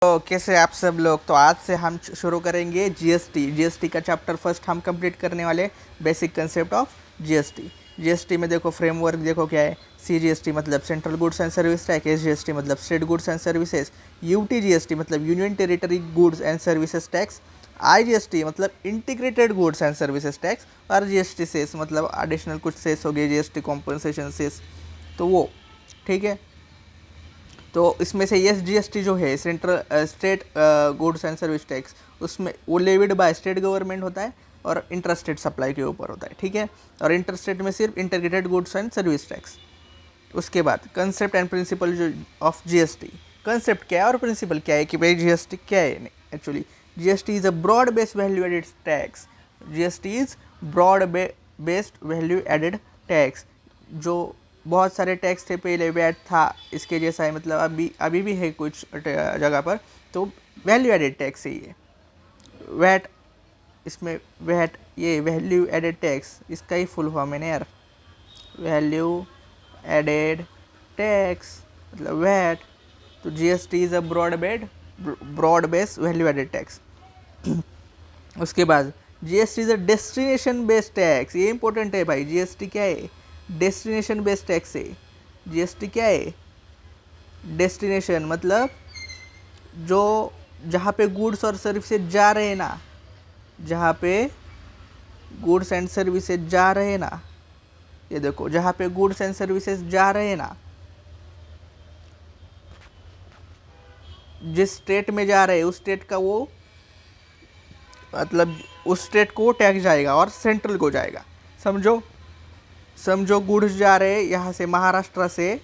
तो कैसे आप सब लोग। तो आज से हम शुरू करेंगे जीएसटी का चैप्टर फर्स्ट हम कंप्लीट करने वाले। Basic concept of GST. GST में देखो फ्रेमवर्क देखो क्या है। सीजीएसटी मतलब central goods and service tax, SGST मतलब state goods and services, UTGST मतलब union territory goods and services tax, IGST मतलब integrated goods and services tax, और जीएसटी सेस मतलब एडिशनल कुछ सेस हो गए, जीएसटी कॉम्पनसेशन सेस, तो वो ठीक है। तो इसमें से एस जीएसटी जो है central state goods and service tax, उसमें वो लेविड बाय स्टेट गवर्नमेंट होता है और इंटरस्टेट सप्लाई के ऊपर होता है, ठीक है। और इंटरस्टेट में सिर्फ integrated goods and service tax. उसके बाद कंसेप्ट एंड प्रिंसिपल जो ऑफ जीएसटी, कंसेप्ट क्या है और प्रिंसिपल क्या है कि भाई जीएसटी क्या है। Actually GST is a broad based value added tax. GST is broad based value added tax. जो बहुत सारे टैक्स थे पहले, वैट था इसके जैसा है, मतलब अभी भी है कुछ जगह पर, तो वैल्यू एडेड टैक्स ही है वैट। इसमें वैट ये वैल्यू एडेड टैक्स इसका ही फुल फॉर्म है ना यार, वैल्यू एडेड टैक्स मतलब वैट। तो GST is a broad base value added tax. उसके बाद GST is a destination based tax. ये इंपॉर्टेंट है भाई, जीएसटी क्या है, डेस्टिनेशन बेस्ड टैक्स है। जीएसटी क्या है, डेस्टिनेशन मतलब जो जहाँ पे गुड्स और सर्विसेज जा रहे हैं ना, जहाँ पे गुड्स एंड सर्विसेज जा रहे हैं ना, ये देखो जहाँ पे गुड्स एंड सर्विसेज जा रहे हैं ना, जिस स्टेट में जा रहे हैं उस स्टेट का वो मतलब उस स्टेट को टैक्स जाएगा और सेंट्रल को जाएगा। समझो गुड्स जा रहे हैं यहाँ से, महाराष्ट्र से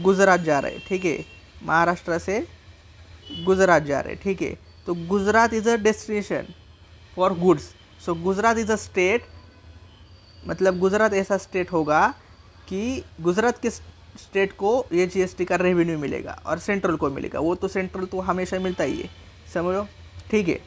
गुजरात जा रहे हैं, ठीक है। महाराष्ट्र से गुजरात जा रहे हैं, ठीक है। तो Gujarat is a destination for goods. So Gujarat is a state, मतलब गुजरात ऐसा स्टेट होगा कि गुजरात के स्टेट को ये जीएसटी का रेवेन्यू मिलेगा और सेंट्रल को मिलेगा। वो तो सेंट्रल तो हमेशा मिलता ही है, समझो, ठीक है।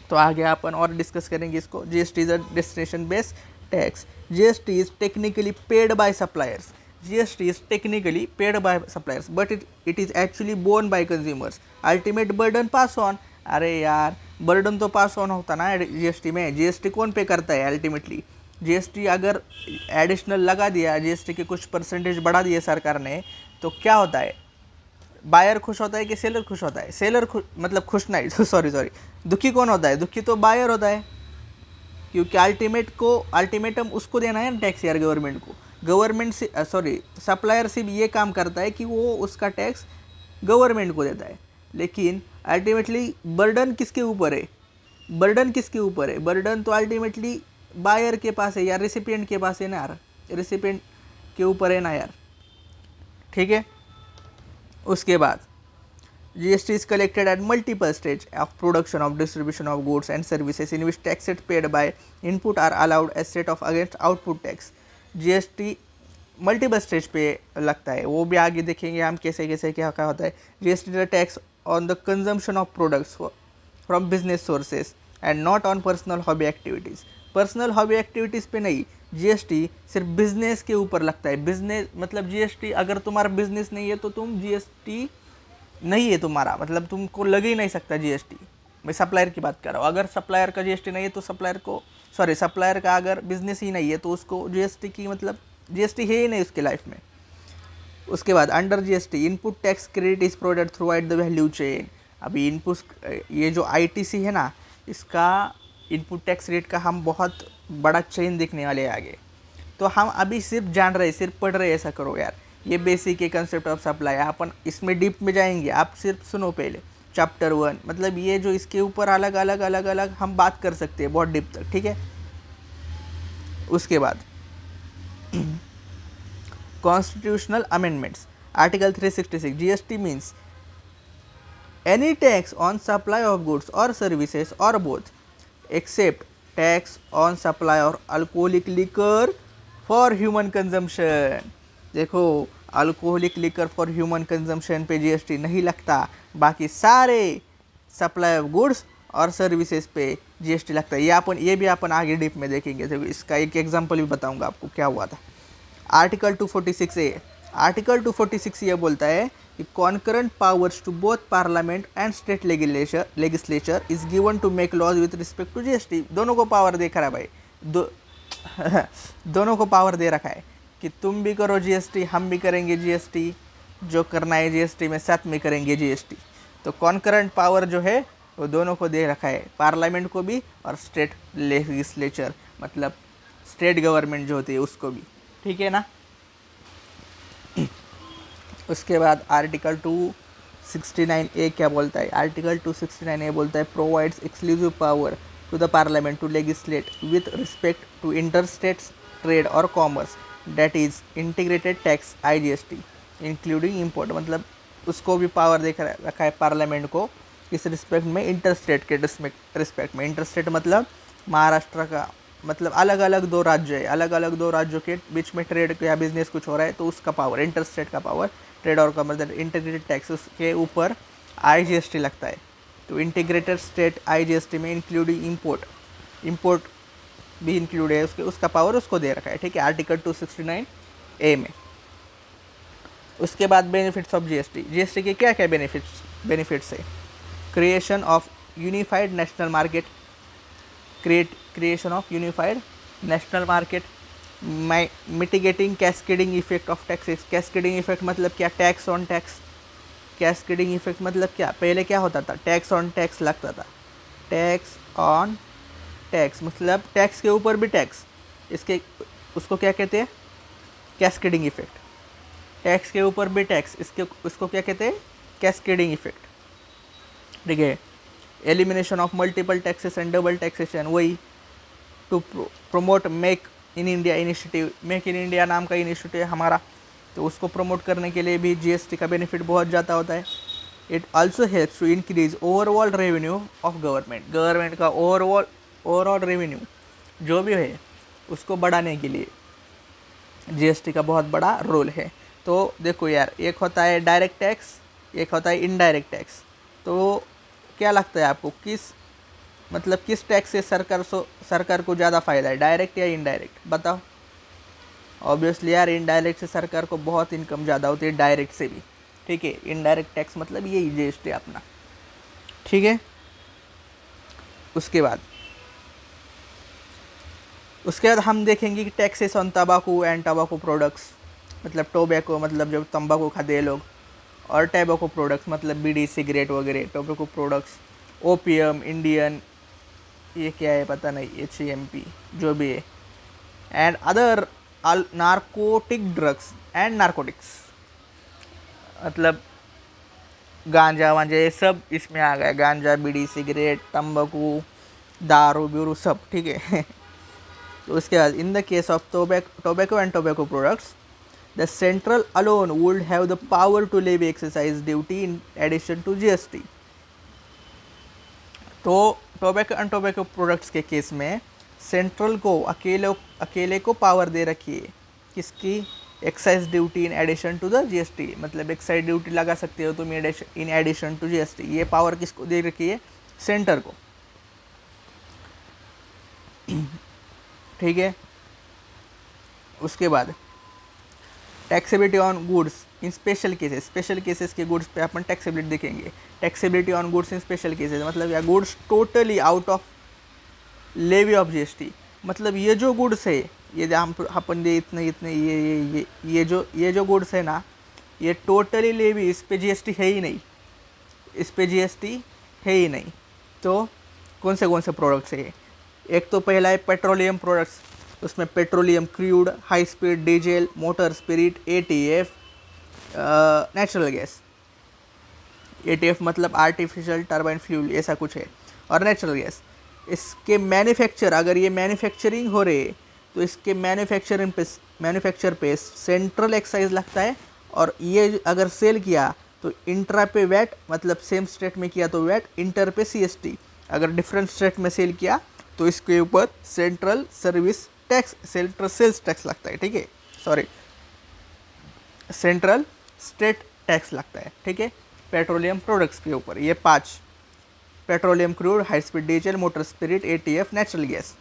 तो आगे अपन और डिस्कस करेंगे इसको। GST is a destination based tax. GST is technically paid by suppliers. GST is technically paid by suppliers but it is actually borne by consumers. Ultimate burden pass on. अरे यार बर्डन तो pass on होता ना GST में। GST कौन पे करता है अल्टीमेटली? जीएसटी अगर एडिशनल लगा दिया, जीएसटी के कुछ परसेंटेज बढ़ा दिए सरकार ने, तो क्या होता है, बायर खुश होता है कि सेलर खुश होता है? सेलर मतलब खुश नहीं, सॉरी दुखी कौन होता है? दुखी तो बायर होता है, क्योंकि अल्टीमेटम उसको देना है टैक्स यार गवर्नमेंट को। गवर्नमेंट से सप्लायर सिर्फ ये काम करता है कि वो उसका टैक्स गवर्नमेंट को देता है, लेकिन अल्टीमेटली बर्डन किसके ऊपर है? बर्डन तो अल्टीमेटली बायर के पास है या रेसिपिएंट के पास है ना यार, रेसिपिएंट के ऊपर है ना यार, ठीक है। उसके बाद GST is collected at multiple stages of production of distribution of goods and services in which taxes paid by input are allowed as set off against output tax. GST multiple stage पे लगता है, वो भी आगे देखेंगे हम कैसे कैसे क्या क्या होता है। GST is a tax on the consumption of products from business sources and not on personal hobby activities. Personal hobby activities पे नहीं, जीएसटी सिर्फ बिजनेस के ऊपर लगता है। बिजनेस मतलब जीएसटी अगर तुम्हारा बिजनेस नहीं है तो तुम जीएसटी नहीं है तुम्हारा, मतलब तुमको लग ही नहीं सकता जीएसटी। मैं सप्लायर की बात कर रहा हूँ। अगर सप्लायर का जीएसटी नहीं है तो सप्लायर का अगर बिजनेस ही नहीं है तो उसको जीएसटी की मतलब जीएसटी है ही नहीं उसके लाइफ में। उसके बाद under GST input tax credit is provided through out the value chain. अभी इनपुट ये जो आईटीसी है ना, इसका इनपुट टैक्स रेट का हम बहुत बड़ा चेन देखने वाले हैं आगे। तो हम अभी सिर्फ जान रहे, सिर्फ पढ़ रहे, ऐसा करो यार। ये बेसिक है कंसेप्ट ऑफ सप्लाई, अपन इसमें डीप में जाएंगे, आप सिर्फ सुनो पहले चैप्टर 1। मतलब ये जो इसके ऊपर अलग अलग हम बात कर सकते हैं बहुत डीप तक, ठीक है। उसके बाद constitutional amendments, article 366 GST means any tax on supply of goods और सर्विसेज और both except tax on supply or alcoholic liquor for human consumption. देखो alcoholic liquor for human consumption पे जीएसटी नहीं लगता, बाकी सारे सप्लाई ऑफ गुड्स और services पे जीएसटी लगता है। ये भी अपन आगे डीप में देखेंगे। देखो इसका एक एग्जांपल भी बताऊंगा आपको क्या हुआ था। आर्टिकल 246A आर्टिकल 246 ये बोलता है कि concurrent powers to both parliament and state legislature is given to make laws with respect to GST. दोनों को पावर दे रखा है भाई, दोनों को पावर दे रखा है कि तुम भी करो जीएसटी, हम भी करेंगे जीएसटी, जो करना है जीएसटी में साथ में करेंगे जीएसटी। तो कॉन्करेंट पावर जो है वो दोनों को दे रखा है, पार्लियामेंट को भी और स्टेट लेजिस्लेचर मतलब स्टेट गवर्नमेंट जो होती है उसको भी, ठीक है ना। उसके बाद आर्टिकल 269A क्या बोलता है? आर्टिकल 269A बोलता है provides exclusive power to the parliament to legislate with respect to interstate trade or commerce that is integrated tax IGST including import. मतलब उसको भी पावर दे रखा है पार्लियामेंट को किस रिस्पेक्ट में? इंटरस्टेट के रिस्पेक्ट में। इंटरस्टेट मतलब महाराष्ट्र का, मतलब अलग अलग दो राज्य है, अलग अलग दो राज्यों के बीच में ट्रेड या बिजनेस कुछ हो रहा है तो उसका पावर, इंटरस्टेट का power, trade or commerce integrated tax उसके ऊपर IGST लगता है। तो इंटीग्रेटेड स्टेट IGST में इंक्लूडिंग इम्पोर्ट भी इंक्लूड है, उसका पावर उसको दे रखा है, ठीक है, आर्टिकल 269A में। उसके बाद बेनिफिट्स ऑफ जीएसटी के क्या क्या बेनिफिट्स है? Creation of unified national market, creation of unified national market, mitigating cascading effect of taxes। cascading effect मतलब क्या? Tax on tax. cascading effect मतलब क्या? पहले क्या होता था? टैक्स ऑन टैक्स लगता था, टैक्स ऑन टैक्स मतलब टैक्स के ऊपर भी टैक्स, इसके उसको क्या कहते हैं? Cascading effect. टैक्स के ऊपर भी टैक्स, उसको क्या कहते हैं? कैस्केडिंग इफेक्ट, ठीक है। Elimination of multiple taxes and double taxation, वही to promote make in India initiative. Make in India नाम का इनिशिएटिव है हमारा, तो उसको प्रमोट करने के लिए भी जीएसटी का बेनिफिट बहुत ज़्यादा होता है। It also helps to increase overall revenue of government का ओवरऑल रेवेन्यू जो भी है उसको बढ़ाने के लिए जीएसटी का बहुत बड़ा रोल है। तो देखो यार, एक होता है डायरेक्ट टैक्स, एक होता है इनडायरेक्ट टैक्स। तो क्या लगता है आपको, किस टैक्स से सरकार को ज़्यादा फायदा है, डायरेक्ट या इनडायरेक्ट? बताओ। ऑब्वियसली यार इनडायरेक्ट से सरकार को बहुत इनकम ज़्यादा होती है डायरेक्ट से भी, ठीक है। इनडायरेक्ट टैक्स मतलब यही जीएसटी अपना, ठीक है। उसके बाद हम देखेंगे कि टैक्सेस ऑन तंबाकू एंड टंबाकू प्रोडक्ट्स, मतलब टोबैको मतलब जब तंबाकू खाते हैं लोग, और टैबाको प्रोडक्ट्स मतलब बीड़ी सिगरेट वगैरह, टोबैको प्रोडक्ट्स, ओपियम, इंडियन, ये क्या है पता नहीं, HEMP जो भी है, and other narcotic drugs and narcotics मतलब गांजा वांजा ये सब इसमें आ गया, गांजा, बीड़ी, सिगरेट, तंबाकू, दारू बीरू सब, ठीक है। तो उसके बाद in the case of tobacco and tobacco products the central alone would have the power to levy excise duty in addition to GST। तो टोबैको एंड टोबैको प्रोडक्ट्स के केस में सेंट्रल को अकेले को पावर दे रखी है, किसकी? Excise duty in addition to the GST, मतलब एक्साइज ड्यूटी लगा सकते हो तुम इन एडिशन टू जीएसटी। ये पावर किसको दे रखी है? सेंटर को, ठीक है। उसके बाद taxability on goods in special cases के गुड्स पे अपन टैक्सेबिलिटी देखेंगे। Taxability on goods in special cases मतलब या goods totally out of levy of GST, मतलब ये जो गुड्स है, ये अपन दे इतने ये जो गुड्स है ना, ये टोटली लेवी, इस पे जीएसटी है ही नहीं, तो कौन से प्रोडक्ट्स है? एक तो पहला है पेट्रोलियम प्रोडक्ट्स, उसमें petroleum crude, high speed diesel, motor spirit, ATF, natural gas. ATF मतलब आर्टिफिशियल टर्बाइन फ्यूल, ऐसा कुछ है, और नेचुरल गैस। इसके मैन्युफैक्चर, अगर ये मैन्युफैक्चरिंग हो रहे तो इसके मैन्युफैक्चर पे सेंट्रल एक्साइज लगता है, और ये अगर सेल किया तो इंट्रा पे वैट, मतलब सेम स्टेट में किया तो वैट, इंटर पे CST, अगर डिफरेंट स्टेट में सेल किया तो इसके ऊपर central service tax, central sales tax लगता है, ठीक है, सॉरी सेंट्रल स्टेट टैक्स लगता है, ठीक है, पेट्रोलियम प्रोडक्ट्स के ऊपर। ये 5, petroleum crude, high speed diesel, motor spirit, ATF, natural gas.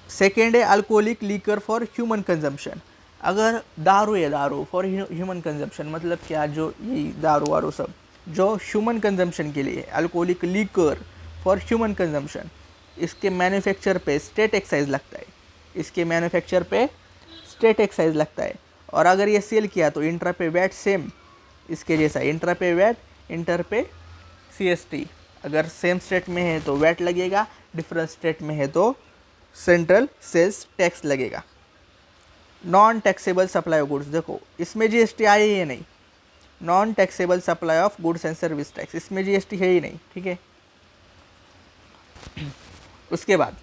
Second है alcoholic liquor for human consumption. अगर दारू है, दारू फॉर ह्यूमन कंजम्पशन, मतलब क्या, जो ये दारू वारू सब जो ह्यूमन कंजम्पशन के लिए, alcoholic liquor for human consumption, इसके मैन्युफैक्चर पे स्टेट एक्साइज लगता है, इसके मैन्युफैक्चर पे स्टेट एक्साइज लगता है। और अगर ये सेल किया तो इंट्रा पे वैट सेम इसके जैसा, इंट्रा पे वैट, इंटर पे CST। अगर सेम स्टेट में है तो वैट लगेगा, डिफरेंट स्टेट में है तो सेंट्रल सेल्स टैक्स लगेगा। Non taxable supply of goods, देखो इसमें GST आए ही नहीं, non taxable supply of goods and service tax, इसमें GST है ही नहीं, ठीक है। उसके बाद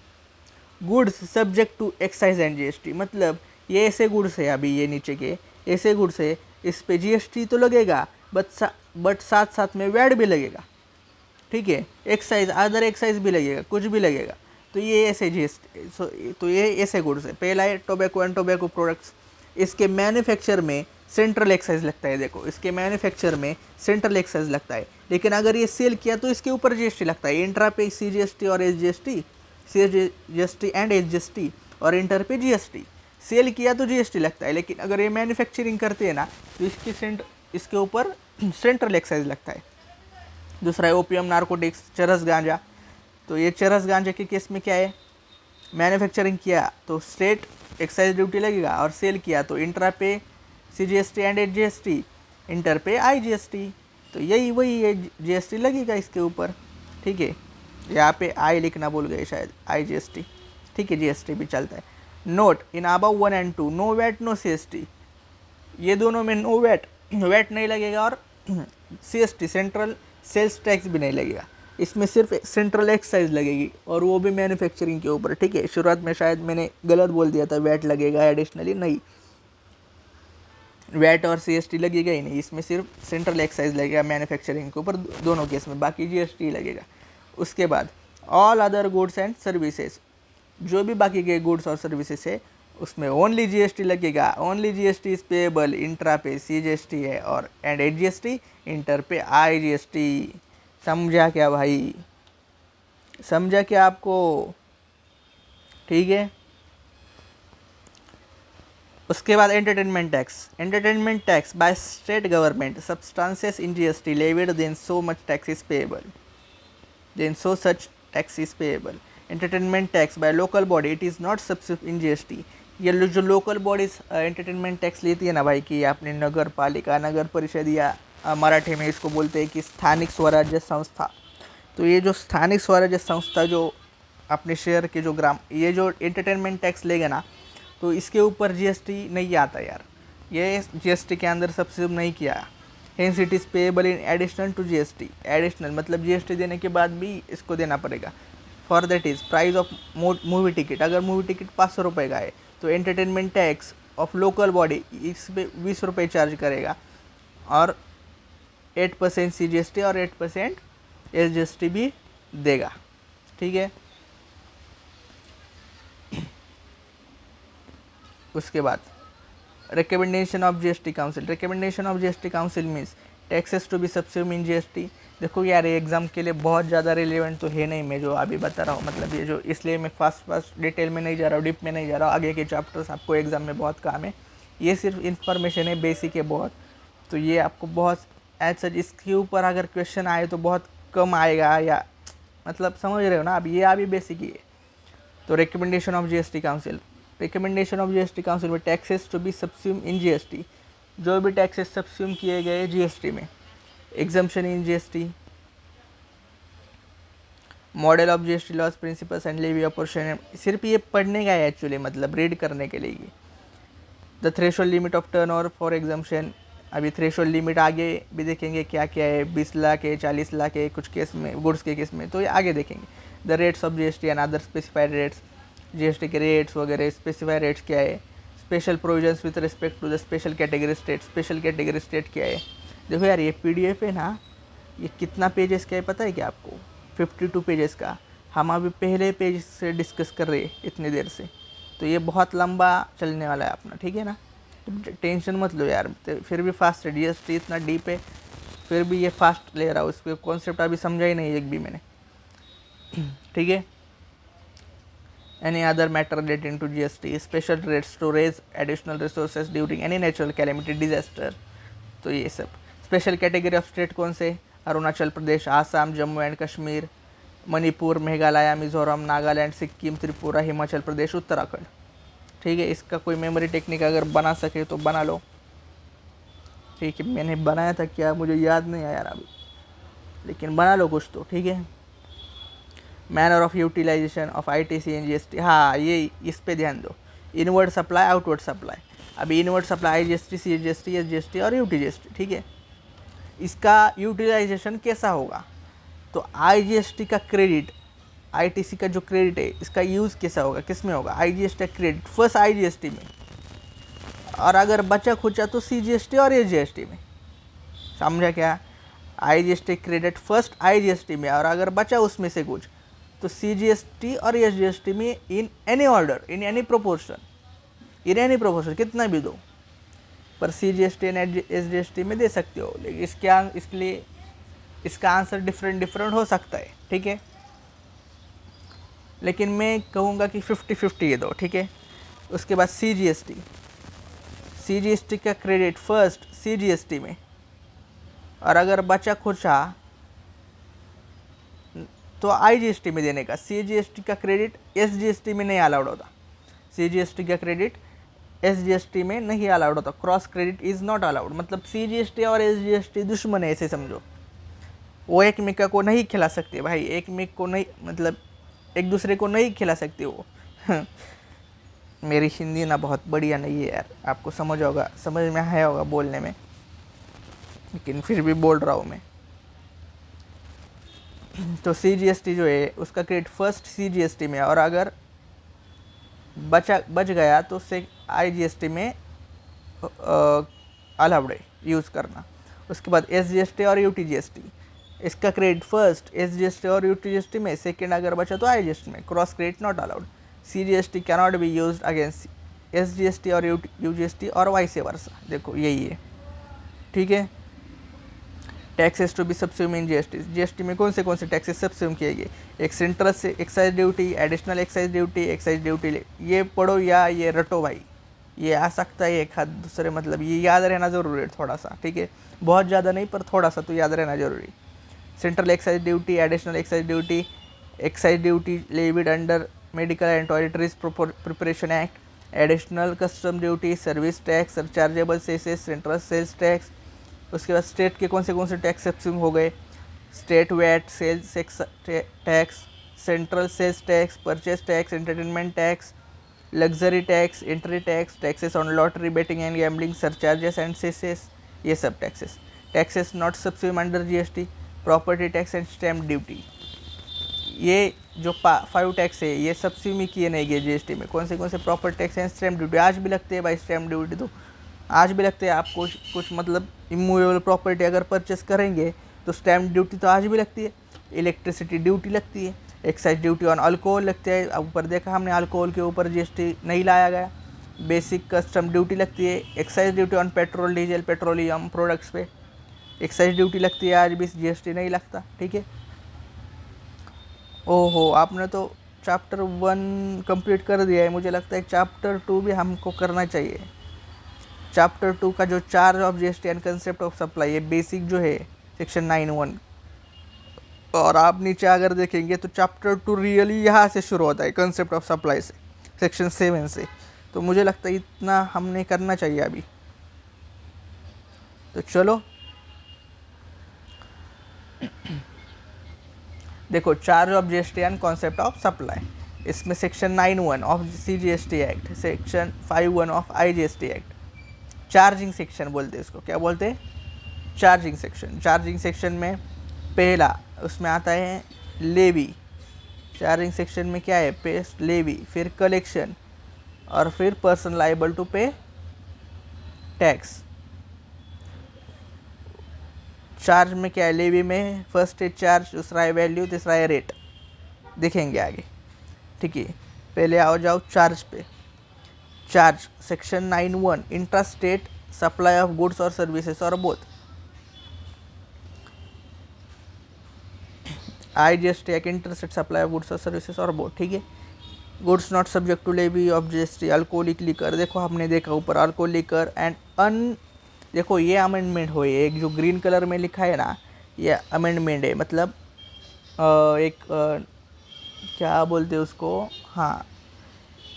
goods subject to excise and GST, मतलब ये ऐसे गुड्स है, अभी ये नीचे के ऐसे गुड्स है, इस पे GST तो लगेगा, बट साथ साथ में वैट भी लगेगा, ठीक है, एक्साइज, अदर एक्साइज भी लगेगा, कुछ भी लगेगा। तो ये ऐसे GST, तो ये ऐसे गुड्स है। पहला है टोबैको एंड टोबैको प्रोडक्ट्स, इसके मैन्युफैक्चर में सेंट्रल एक्साइज लगता है, देखो इसके मैन्युफैक्चर में सेंट्रल एक्साइज लगता है, लेकिन अगर ये सेल किया तो इसके ऊपर GST लगता है, इंट्रा पे CGST और SGST, CGST एंड SGST, और इंटर पे GST। सेल किया तो GST लगता है, लेकिन अगर ये मैन्युफैक्चरिंग करते हैं ना तो इसके ऊपर सेंट्रल एक्साइज लगता है। दूसरा है ओपियम, नारकोटिक्स, चरस गांजा, तो ये चरस गांजा के केस में क्या है, मैन्युफैक्चरिंग किया तो स्टेट एक्साइज ड्यूटी लगेगा, और सेल किया तो इंट्रा पे CGST एंड SGST, इंटर पे IGST, तो यही वही है, GST लगेगा इसके ऊपर, ठीक है। यहाँ पे आई लिखना भूल गए शायद, IGST, ठीक है, GST भी चलता है। Note in above 1 and 2 no VAT no CST, ये दोनों में नो वैट नहीं लगेगा, और CST सेंट्रल सेल्स टैक्स भी नहीं लगेगा, इसमें सिर्फ सेंट्रल एक्साइज लगेगी, और वो भी मैन्युफैक्चरिंग के ऊपर, ठीक है। शुरुआत में शायद मैंने गलत बोल दिया था, वैट लगेगा एडिशनली, नहीं, वैट और CST लगेगा ही नहीं, इसमें सिर्फ सेंट्रल एक्साइज लगेगा मैन्युफैक्चरिंग के ऊपर, दोनों केस में, बाकी GST लगेगा। उसके बाद all other goods and services, जो भी बाकी के गुड्स और सर्विसेज है उसमें ओनली GST लगेगा, only GST is payable, intra पे CGST है और एंड SGST, इंटर पे IGST। समझा क्या भाई, समझा क्या आपको, ठीक है। उसके बाद entertainment tax by state government, substances in GST levied then so much tax is payable, then so such tax is payable. Entertainment tax by local body, it is not subsumed in GST। ये जो local bodies entertainment tax लेती है ना भाई, कि आपने नगर पालिका, नगर परिषद, या मराठी में इसको बोलते हैं कि स्थानिक स्वराज्य संस्था, तो ये जो स्थानिक स्वराज्य संस्था जो अपने शहर के जो ग्राम, ये जो एंटरटेनमेंट टैक्स लेगा ना, तो इसके ऊपर GST नहीं आता यार, ये GST के अंदर सब्सिडी नहीं किया, hence it is payable in additional to GST। Additional मतलब GST देने के बाद भी इसको देना पड़ेगा। For that is price of movie ticket, अगर मूवी टिकट 500 रुपये का है तो entertainment tax of local body इस पे 20 रुपये चार्ज करेगा, और 8% CGST और 8% SGST भी देगा, ठीक है। उसके बाद recommendation of GST council, recommendation of GST council means taxes to be subsidy in GST। देखो यार, ये एग्ज़ाम के लिए बहुत ज़्यादा रिलेवेंट तो है नहीं, मैं जो अभी बता रहा हूँ, मतलब ये जो, इसलिए मैं फास्ट डिटेल में नहीं जा रहा हूँ, डीप में नहीं जा रहा हूँ, आगे के चैप्टर्स आपको एग्ज़ाम में बहुत काम है, ये सिर्फ इन्फॉर्मेशन है, बेसिक है बहुत, तो ये आपको बहुत एज सच इसके ऊपर अगर क्वेश्चन आए तो बहुत कम आएगा, या मतलब समझ रहे हो ना, अब ये अभी बेसिक ही है। तो recommendation of GST council, recommendation of GST council में taxes to be subsume in GST, जो भी टैक्सेस सब्स्यूम किए गए GST में, exemption in GST, model of GST laws principles and levy apportion, सिर्फ ये पढ़ने का है एक्चुअली, मतलब रीड करने के लिए। The threshold limit of turnover for exemption, अभी थ्रेशोल्ड लिमिट आगे भी देखेंगे क्या क्या है, 20 लाख है, 40 लाख है, कुछ केस में, गुड्स के केस में, तो ये आगे देखेंगे। The rates of GST and other specified rates, GST के रेट्स वगैरह, स्पेसिफाइड रेट्स क्या है, special provisions with respect to the special category state, special category state क्या है। देखो यार, ये PDF है ना, ये कितना पेजेस का है पता है क्या आपको, 52 पेजेस का। हम अभी पहले पेज से डिस्कस कर रहे हैं इतनी देर से, तो ये बहुत लंबा चलने वाला है अपना, ठीक है ना, तो टेंशन मत लो यार। तो फिर भी फास्ट है, GST इतना डीप है, फिर भी ये फास्ट ले रहा हूँ, इसके कॉन्सेप्ट अभी समझा ही नहीं एक भी मैंने, ठीक है। any other matter relating to GST, special rates to raise additional resources during any natural calamity disaster. तो ये सब स्पेशल कैटेगरी ऑफ स्टेट कौन से, अरुणाचल प्रदेश, आसाम, जम्मू एंड कश्मीर, मणिपुर, मेघालय, मिजोरम, नागालैंड, सिक्किम, त्रिपुरा, हिमाचल प्रदेश, उत्तराखंड। ठीक है, इसका कोई मेमोरी टेक्निक अगर बना सके तो बना लो। ठीक है, मैंने बनाया था क्या मुझे याद नहीं आया अभी, लेकिन बना लो कुछ तो। ठीक है, manner of utilisation of ITC and GST, हाँ ये इस पे ध्यान दो। Inward supply, outward supply. अभी inward supply IGST, CGST, SGST और UTGST। ठीक है, इसका यूटिलाइजेशन कैसा होगा, तो IGST का क्रेडिट, ITC का जो क्रेडिट है इसका यूज़ कैसा होगा, किस में होगा, IGST का क्रेडिट फर्स्ट IGST में, और अगर बचा खुचा तो CGST और SGST में। समझा क्या, IGST क्रेडिट फर्स्ट IGST में, और अगर बचा उसमें से कुछ तो CGST और SGST में in any order, in any proportion, कितना भी दो, पर CGST एंड SGST में दे सकते हो। लेकिन इसके लिए इसका आंसर डिफरेंट हो सकता है। ठीक है, लेकिन मैं कहूँगा कि 50-50 ये दो। ठीक है, उसके बाद CGST का क्रेडिट फर्स्ट CGST में, और अगर बचा खुचा तो IGST में देने का। CGST का क्रेडिट SGST में नहीं अलाउड होता, CGST का क्रेडिट SGST में नहीं अलाउड होता, cross credit is not allowed. मतलब CGST और SGST दुश्मन है, ऐसे समझो। वो एक मिका को नहीं खिला सकते भाई, एक मिक को नहीं, मतलब एक दूसरे को नहीं खिला सकते वो। मेरी हिंदी ना बहुत बढ़िया नहीं है यार, आपको समझ में आया होगा बोलने में, लेकिन फिर भी बोल रहा हूँ मैं। तो CGST जो है उसका क्रेडिट फर्स्ट CGST में, और अगर बच गया तो से IGST में अलाउड है यूज़ करना। उसके बाद SGST और UTGST, इसका क्रेडिट फर्स्ट SGST और UTGST में, सेकेंड अगर बचा तो IGST में, cross credit not allowed. CGST cannot be used against SGST और UGST और वाइस वर्सा। देखो यही है। ठीक है, taxes to be subsume in GST में कौन से टैक्सेस सब्स्यूम किए गए, एक सेंट्रल से excise duty, additional excise duty, excise duty, ये पढ़ो या ये रटो भाई, ये आ सकता है एक हाथ दूसरे, मतलब ये याद रहना ज़रूरी है थोड़ा सा। ठीक है, बहुत ज़्यादा नहीं पर थोड़ा सा तो याद रहना जरूरी। Central excise duty, additional excise duty levied under medical and toiletries preparation act, additional custom duty, service tax, surchargeable cesses, central sales tax. उसके बाद स्टेट के कौन से टैक्स सब्सिम हो गए, state VAT, sales tax, central sales tax, purchase tax, entertainment tax, luxury tax, entry tax, taxes on lottery, betting and gambling, surcharges and cesses, ये सब taxes not subsume under GST, property tax and stamp duty. ये जो 5 tax है ये सब्सिम ही किए नहीं गए GST में। कौन से property tax and stamp duty, आज भी लगते हैं भाई, स्टैम्प ड्यूटी तो आज भी लगते हैं। आप कुछ मतलब इमूवेबल प्रॉपर्टी अगर परचेस करेंगे तो स्टैम्प ड्यूटी तो आज भी लगती है, इलेक्ट्रिसिटी ड्यूटी लगती है, एक्साइज ड्यूटी ऑन अल्कोहल लगती है, ऊपर देखा हमने अल्कोहल के ऊपर GST नहीं लाया गया, बेसिक कस्टम ड्यूटी लगती है, excise duty on petrol diesel petroleum products पे एक्साइज ड्यूटी लगती है, आज भी GST नहीं लगता। ठीक है, ओहो आपने तो चैप्टर 1 कंप्लीट कर दिया है, मुझे लगता है चैप्टर 2 भी हमको करना चाहिए। चैप्टर 2 का जो charge of GST and concept of supply, ये बेसिक जो है सेक्शन 9(1), और आप नीचे अगर देखेंगे तो चैप्टर 2 रियली यहाँ से शुरू होता है, कंसेप्ट ऑफ सप्लाई से, सेक्शन 7 से। तो मुझे लगता है इतना हमने करना चाहिए अभी। तो चलो देखो, charge of GST and concept of supply, इसमें section 9(1) of CGST act, section 5(1) of IGST act, charging section बोलते हैं इसको। क्या बोलते हैं, चार्जिंग सेक्शन। चार्जिंग सेक्शन में पहला उसमें आता है लेवी। चार्जिंग सेक्शन में क्या है, पेस्ट, लेवी, फिर कलेक्शन, और फिर person liable to pay tax. Charge में क्या है, लेवी में फर्स्ट है चार्ज, दूसरा है वैल्यू, तीसरा है रेट, देखेंगे आगे। ठीक है, पहले आओ जाओ चार्ज पे। Charge section 9(1) intra state supply of goods और सर्विसेज और both. IGST act inter state supply of goods और सर्विसेज और बोथ। ठीक है, goods not subject to levy of GST, alcoholic liquor, देखो हमने देखा ऊपर अल्कोहल लिकर एंड देखो ये अमेंडमेंट हो, एक जो ग्रीन कलर में लिखा है ना, ये अमेंडमेंट है, मतलब एक क्या बोलते हैं उसको, हाँ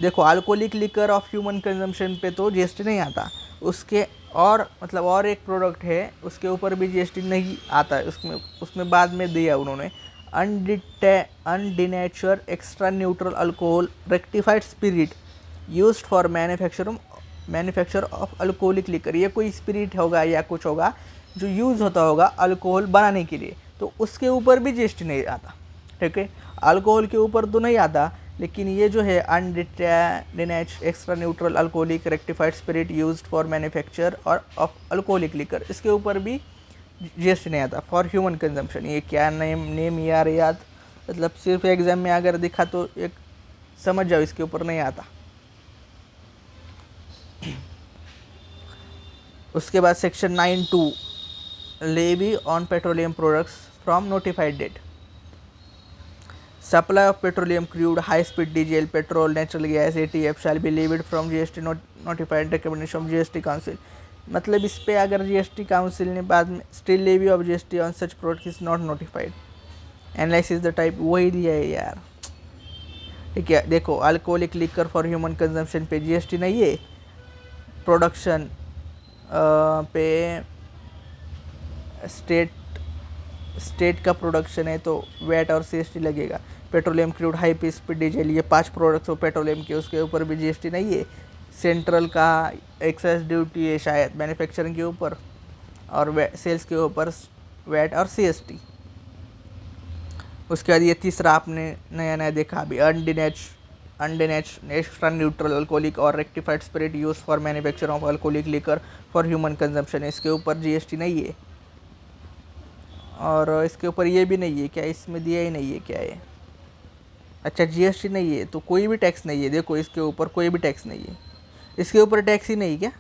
देखो alcoholic liquor of human consumption पे तो जीएसटी नहीं आता, उसके और मतलब और एक प्रोडक्ट है उसके ऊपर भी जीएसटी नहीं आता है, उसमें बाद में दिया उन्होंने, undenatured extra neutral alcohol rectified spirit used for manufacture of alcoholic liquor, ये कोई स्पिरिट होगा या कुछ होगा जो यूज़ होता होगा अल्कोहल बनाने के लिए, तो उसके ऊपर भी जीएसटी नहीं आता, ठीक है। अल्कोहल के ऊपर तो नहीं आता, लेकिन ये जो है undenatured extra neutral alcoholic rectified spirit used for manufacture or of alcoholic liquor, इसके ऊपर भी जीएसटी नहीं आता फॉर ह्यूमन कंजम्पशन। ये क्या नेम यार, याद मतलब सिर्फ एग्जाम में अगर दिखा तो एक समझ जाओ इसके ऊपर नहीं आता। उसके बाद section 9(2) levy on petroleum products from notified date, supply of petroleum crude, high speed diesel, petrol, natural gas, ATF shall be levied from GST notified recommendation of GST council, मतलब इस पे अगर जीएसटी काउंसिल ने बाद में still levy of GST on such product is not notified, analysis the type वही दिया है यार, ठीक है। देखो alcoholic liquor for human consumption पे जीएसटी नहीं है, प्रोडक्शन पे स्टेट का प्रोडक्शन है तो वैट और सीएसटी लगेगा। Petroleum crude, high speed diesel, ये 5 प्रोडक्ट्स हो पेट्रोलियम के, उसके ऊपर भी जीएसटी नहीं है। सेंट्रल का एक्साइज ड्यूटी है शायद मैन्युफैक्चरिंग के ऊपर, और सेल्स के ऊपर वैट और सीएसटी। उसके बाद ये तीसरा आपने नया देखा अभी, अनडिनेच एक्स्ट्रा न्यूट्रल अल्कोहलिक और rectified spirit use for manufacture of alcoholic liquor for human consumption, इसके ऊपर जीएसटी नहीं है। और इसके ऊपर ये भी नहीं है क्या, इसमें दिया ही नहीं है क्या है, अच्छा जीएसटी नहीं है तो कोई भी टैक्स नहीं है, देखो इसके ऊपर कोई भी टैक्स नहीं है, इसके ऊपर टैक्स ही नहीं क्या,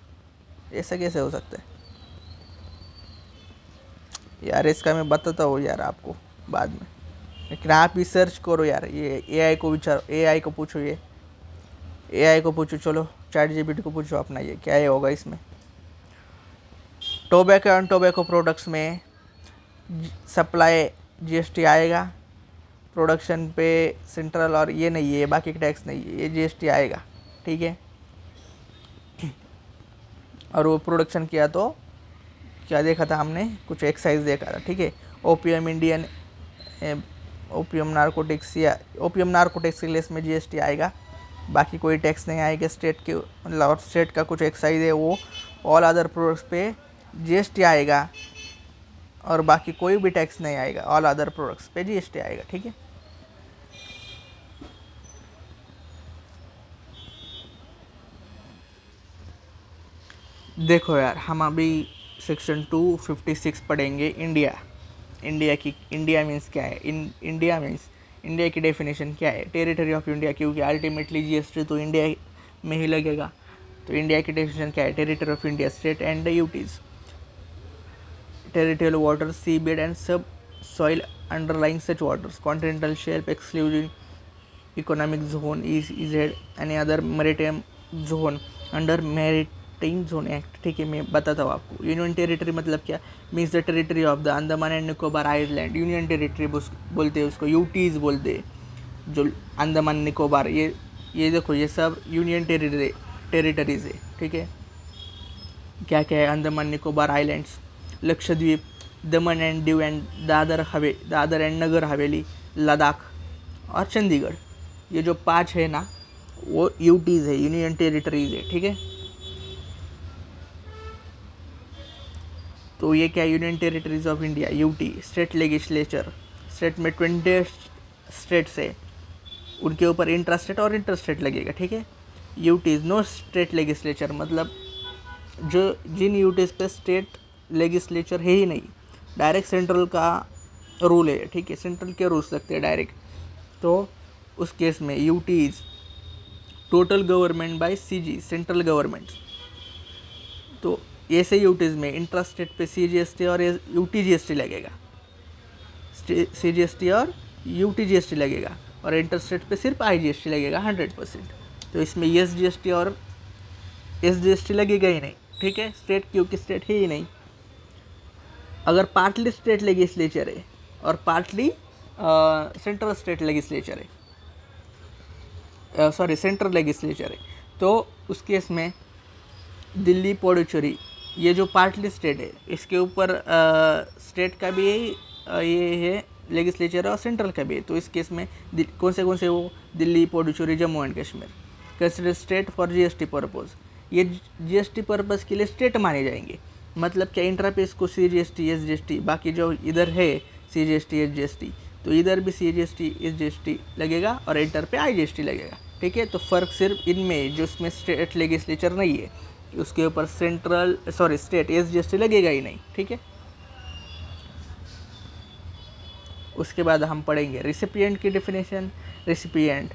ऐसा कैसे हो सकता है यार, इसका मैं बताता हूँ यार आपको बाद में, लेकिन आप ही सर्च करो यार, ये एआई को विचारो, एआई को पूछो, ये एआई को पूछो, चलो चैट जीपीटी को पूछो अपना, ये क्या है होगा इसमें। टोबैको एंड टोबैको प्रोडक्ट्स में सप्लाई जीएसटी आएगा, प्रोडक्शन पे सेंट्रल और ये नहीं है, बाकी टैक्स नहीं है, ये जीएसटी आएगा, ठीक है। और वो प्रोडक्शन किया तो क्या देखा था हमने, कुछ एक्साइज देखा था, ठीक है। ओपियम नारकोटिक्स या ओपियम नारकोटिक्स के लेस में जीएसटी आएगा, बाकी कोई टैक्स नहीं आएगा स्टेट के, मतलब स्टेट का कुछ एक्साइज है वो, ऑल अदर प्रोडक्ट्स पे जीएसटी आएगा और बाकी कोई भी टैक्स नहीं आएगा, ऑल अदर प्रोडक्ट्स पे जीएसटी आएगा, ठीक है। देखो यार हम अभी सेक्शन 256 पढ़ेंगे, इंडिया मीन्स क्या है, इंडिया की डेफिनेशन क्या है, टेरिटरी ऑफ इंडिया, क्योंकि अल्टीमेटली जीएसटी तो इंडिया में ही लगेगा, तो इंडिया की डेफिनेशन क्या है, territory of India, state and the UTs, territorial waters, seabed and subsoil underlying such waters, continental shelf, exclusive economic zone, EEZ, any other maritime zone under maritime zone act, ठीक है। मैं बताता हूँ आपको, union territory मतलब क्या, means the territory of the Andaman and Nicobar island, union territory बोलते हैं उसको, यूटीज बोलते हैं, जो अंडमान निकोबार, ये देखो ये सब यूनियन टेरिटरीज है, ठीक है। क्या क्या है, Andaman Nicobar islands, Lakshadweep, Daman and Diu and Dadra and Nagar Haveli, Ladakh और चंडीगढ़, ये जो 5 है ना वो यूटीज़ है, यूनियन टेरिटरीज है, ठीक है। तो ये क्या, union territories of India, UT, state legislature, state में 20 स्टेट्स है, उनके ऊपर इंट्रास्टेट और इंटरस्टेट लगेगा, ठीक है। यूटीज़ नो स्टेट लेजिस्लेचर, मतलब जो जिन यूटीज़ पे स्टेट लेजिस्लेचर है ही नहीं, डायरेक्ट सेंट्रल का रूल है, ठीक है, सेंट्रल के रूल्स लगते हैं डायरेक्ट, तो उस केस में UTs total government by CG, central government, तो ऐसे यूटीज में इंट्रास्टेट पे सीजीएसटी और यूटी जीएसटी लगेगा, सीजीएसटी और यूटी जीएसटी लगेगा, और इंटर स्टेट पे सिर्फ IGST लगेगा 100%। तो इसमें SGST और SGST लगेगा ही नहीं, ठीक है, स्टेट क्योंकि स्टेट है ही नहीं। अगर पार्टली स्टेट लेजिस्लेचर है और पार्टली सेंट्रल स्टेट लेजिस्लेचर है, सॉरी सेंट्रल लेजिस्लेचर है, तो उस केस में दिल्ली पुडुचेरी ये जो पार्टली स्टेट है इसके ऊपर स्टेट का भी ये है लेजिस्लेचर और सेंट्रल का भी है। तो इस केस में कौन से वो Delhi Puducherry Jammu and Kashmir consider state for GST purpose, ये GST पर्पज़ के लिए स्टेट माने जाएंगे। मतलब क्या, इंट्रा पे इसको CGST SGST, बाकी जो इधर है CGST SGST, तो इधर भी CGST SGST लगेगा और इंटर पे IGST लगेगा, ठीक है। तो फ़र्क सिर्फ इनमें जो इसमें स्टेट लेजिस्लेचर नहीं है उसके ऊपर स्टेट SGST लगेगा ही नहीं, ठीक है। उसके बाद हम पढ़ेंगे रिसिपिएंट की डेफिनेशन। रिसिपिएंट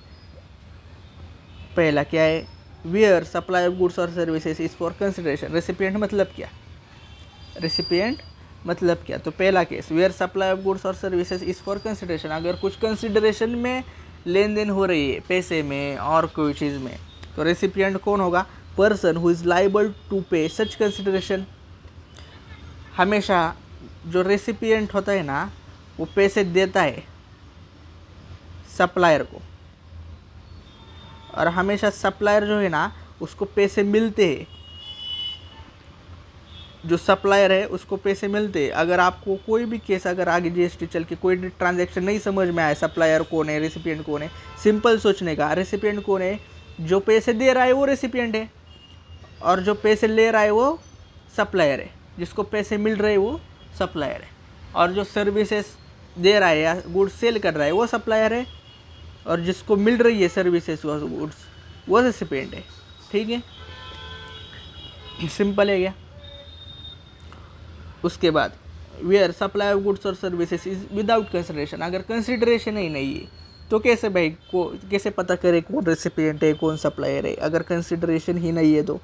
पहला क्या है, वेयर सप्लाई ऑफ गुड्स और services is for consideration. Recipient मतलब क्या, रेसिपिएंट मतलब क्या, तो पहला case where supply of goods और सर्विसेज इज फॉर कंसिडरेशन, अगर कुछ कंसिडरेशन में लेन देन हो रही है पैसे में और कोई चीज़ में, तो रेसिपिएंट कौन होगा, person who is liable to pay such consideration. हमेशा जो रेसिपिएंट होता है ना वो पैसे देता है सप्लायर को, और हमेशा सप्लायर जो है ना उसको पैसे मिलते हैं, जो सप्लायर है उसको पैसे मिलते हैं। अगर आपको कोई भी केस अगर आगे GST चल के कोई ट्रांजैक्शन नहीं समझ में आए सप्लायर कौन है रेसिपिएंट कौन है, सिंपल सोचने का, रेसिपिएंट कौन है, जो पैसे दे रहा है वो रेसिपिएंट है और जो पैसे ले रहा है वो सप्लायर है, जिसको पैसे मिल रहे हैं वो सप्लायर है, और जो सर्विसेज दे रहा है या गुड्स सेल कर रहा है वो सप्लायर है, और जिसको मिल रही है सर्विसेज वो गुड्स वो रेसिपिएंट है, ठीक है, सिंपल है क्या। उसके बाद वेयर सप्लाई ऑफ गुड्स और सर्विसेज इज विदाउट कंसिडरेशन, अगर कंसिडरेशन ही नहीं है तो कैसे भाई को कैसे पता करे कौन रेसिपिएंट है कौन सप्लायर है, अगर कंसिडरेशन ही नहीं है तो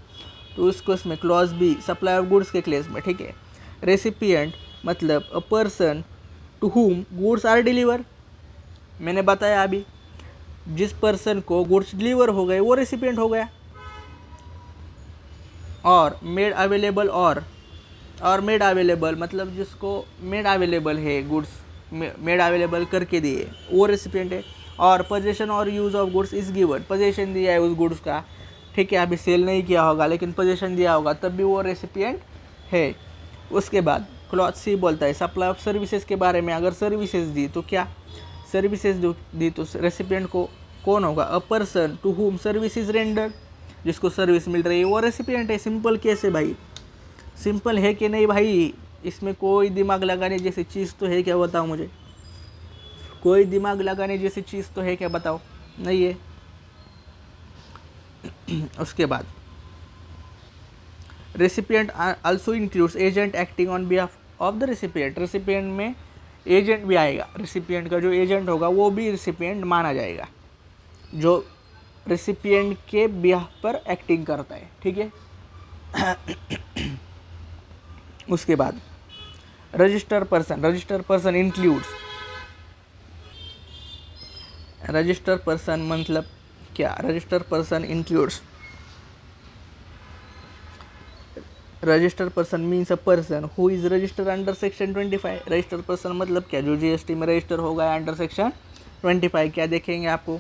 उसको इसमें clause B supply of goods के केस में, ठीक है। रेसिपिएंट मतलब a person to whom goods are deliver, मैंने बताया अभी जिस पर्सन को गुड्स डिलीवर हो गए वो रेसिपिएंट हो गया। और मेड अवेलेबल और मेड अवेलेबल मतलब जिसको मेड अवेलेबल है गुड्स मेड अवेलेबल करके दिए वो रेसिपिएंट है। और पोजेशन और use of goods is given, possession दिया है उस गुड्स का, ठीक है, अभी सेल नहीं किया होगा लेकिन पोजेशन दिया होगा तब भी वो रेसिपिएंट है। उसके बाद क्लॉज सी बोलता है सप्लाई ऑफ सर्विसेज के बारे में, अगर सर्विसेज दी तो क्या, सर्विसेज दी तो रेसिपिएंट को कौन होगा, a person to whom service is rendered, जिसको सर्विस मिल रही है वो रेसिपिएंट है। सिंपल केस है भाई, सिंपल है कि नहीं भाई, इसमें कोई दिमाग लगाने जैसी चीज़ तो है क्या, बताओ मुझे, कोई दिमाग लगाने जैसी चीज़ तो है क्या, बताओ, नहीं है। उसके बाद recipient also includes agent acting on behalf of the recipient, recipient में एजेंट भी आएगा, रेसिपिएंट का जो एजेंट होगा वो भी रेसिपिएंट माना जाएगा, जो रेसिपिएंट के बिहाफ पर एक्टिंग करता है, ठीक है। उसके बाद register person includes, register person मतलब क्या, register person includes, register person means a person who is register under section 25, register person मतलब क्या, जो GST में रजिस्टर होगा अंडर सेक्शन 25। क्या देखेंगे आपको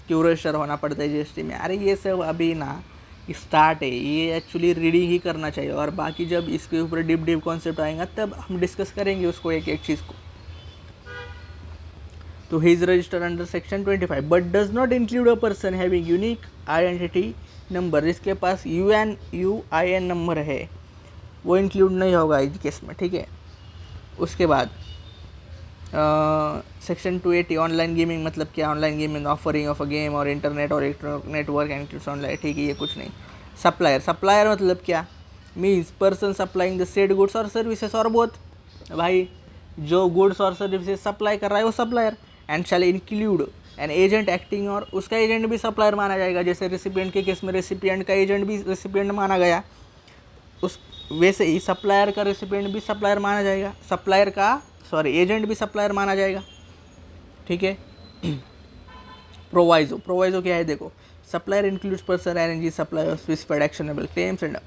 क्यों रजिस्टर होना पड़ता है GST में, अरे ये सब अभी ना स्टार्ट है, ये एक्चुअली रीडिंग ही करना चाहिए, और बाकी जब इसके ऊपर डीप कॉन्सेप्ट आएगा तब हम डिस्कस करेंगे उसको एक एक चीज़ को। तो he is registered under section 25 but does not include a person having unique identity number, जिसके पास UIN नंबर है वो इंक्लूड नहीं होगा इस केस में, ठीक है। उसके बाद सेक्शन 280 ऑनलाइन गेमिंग मतलब क्या, online gaming offering of a game और इंटरनेट और इलेक्ट्रॉनिक नेटवर्क एंड ऑनलाइन, ठीक है, ये कुछ नहीं। सप्लायर मतलब क्या, means person supplying the said goods और सर्विसेज, और बोथ, भाई जो गुड्स और सर्विसेज सप्लाई कर रहा है वो supplier, and shall include an agent acting, और उसका एजेंट भी सप्लायर माना जाएगा, जैसे रेसिपिएंट के केस में रेसिपिएंट का एजेंट भी रेसिपिएंट माना गया, उस वैसे ही सप्लायर का रेसिपिएंट भी सप्लायर माना जाएगा, एजेंट भी सप्लायर माना जाएगा, ठीक है। प्रोवाइजो क्या है देखो, supplier includes person energy supply of specified actionable claims and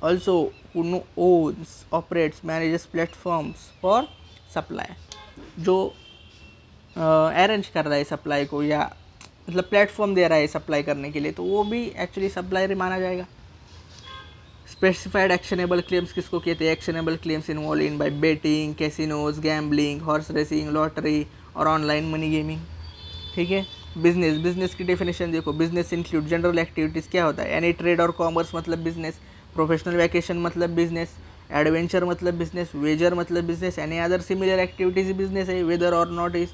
also who owns operates manages platforms for supply, जो अरेंज कर रहा है सप्लाई को या मतलब प्लेटफॉर्म दे रहा है सप्लाई करने के लिए, तो वो भी एक्चुअली सप्लायर माना जाएगा। स्पेसिफाइड एक्शनेबल क्लेम्स किसको कहते हैं? Actionable claims involve in by betting, casinos, gambling, horse racing, lottery और ऑनलाइन मनी गेमिंग। ठीक है। बिजनेस की डेफिनेशन देखो, बिजनेस इंक्लूड जनरल एक्टिविटीज़। क्या होता है? एनी ट्रेड और कॉमर्स मतलब बिजनेस, प्रोफेशनल वैकेशन मतलब बिजनेस, एडवेंचर मतलब बिजनेस, वेजर मतलब business, any other similar activities business है, वेदर और नॉट इज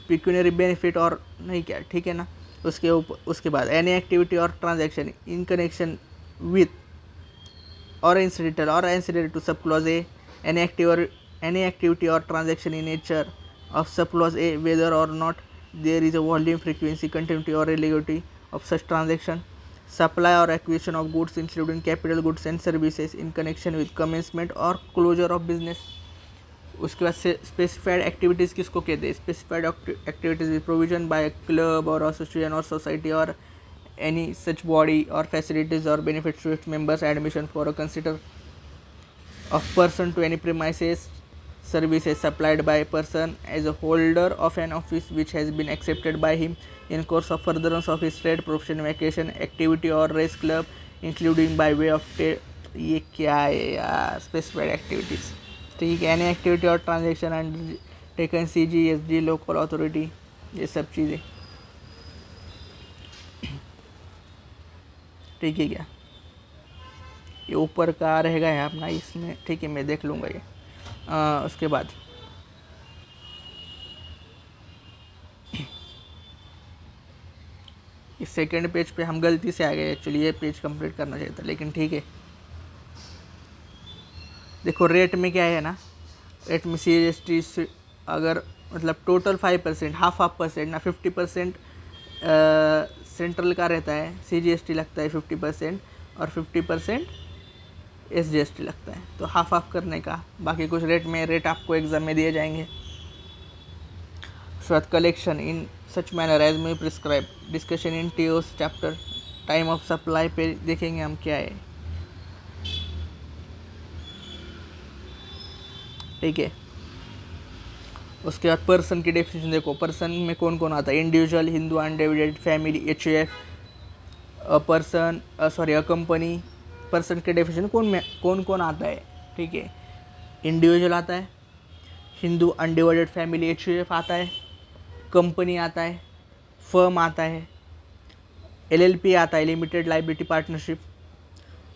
पिक्यूनरी बेनिफिट और नहीं क्या, ठीक है ना। उसके बाद एनी एक्टिविटी और transaction in connection with or incidental to subclause A, any activity or transaction in nature of subclause A, whether or not there is a volume, frequency, continuity or regularity of such transaction. Supply or acquisition of goods including capital goods and services in connection with commencement or closure of business. उसके बाद से specified activities किसको कहते हैं? Specified activities is provision by club और association और society और any such body or facilities or benefits to its members, admission for a consider of person to any premises, services supplied by a person as a holder of an office which has been accepted by him in course of furtherance of his trade, profession, vacation, activity or race club, including by way of ये क्या है यार? Specified activities, ठीक है। Any activity और transaction and taken CGSD local authority, ये सब चीज़ें, ठीक है। क्या ये ऊपर का रहेगा है अपना इसमें, ठीक है, मैं देख लूँगा ये। उसके बाद इस सेकेंड पेज पे हम गलती से आ गए, एक्चुअली ये पेज कंप्लीट करना चाहिए था, लेकिन ठीक है। देखो रेट में क्या है ना, रेट में CGST अगर मतलब टोटल 5%, हाफ परसेंट ना 50% सेंट्रल का रहता है, CGST लगता है 50% और 50% SGST लगता है, तो हाफ करने का। बाकी कुछ रेट आपको एग्जाम में दिए जाएंगे। उसके बाद collection in such manner as may prescribe, discussion in TOS chapter, time of supply पे देखेंगे हम क्या है, ठीक है। उसके बाद पर्सन की डेफिनेशन देखो, पर्सन में कौन कौन आता है? Individual, Hindu, undivided, family, HUF, person a company. Person के डेफिनेशन कौन कौन आता है, ठीक है। इंडिविजुअल आता है, हिंदू अनडिवाइडेड फैमिली HUF आता है, कंपनी आता है, फर्म आता है, LLP आता है, limited liability partnership,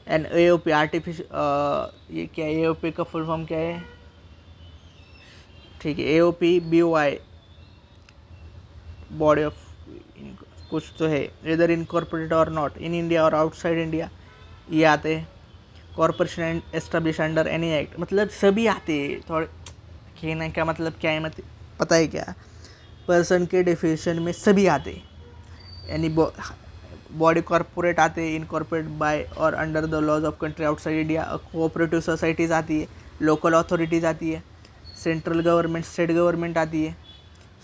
and AOP artificial, ये क्या है? AOP का फुल फॉर्म क्या है, ठीक है। AOP BOI बॉडी ऑफ कुछ तो है, इधर इनकॉर्पोरेटेड और नॉट इन इंडिया और आउटसाइड इंडिया, ये आते हैं। Corporation and establish under any act, मतलब सभी आते हैं। थोड़े कहने का मतलब क्या है, मतलब पता है क्या? पर्सन के डेफिनेशन में सभी आते हैं, यानी बॉडी कॉर्पोरेट आते हैं, इनकॉर्पोरेट बाय और under the laws of country outside India. Cooperative societies आती है, लोकल अथॉरिटीज़ आती है, सेंट्रल गवर्नमेंट, स्टेट गवर्नमेंट आती है,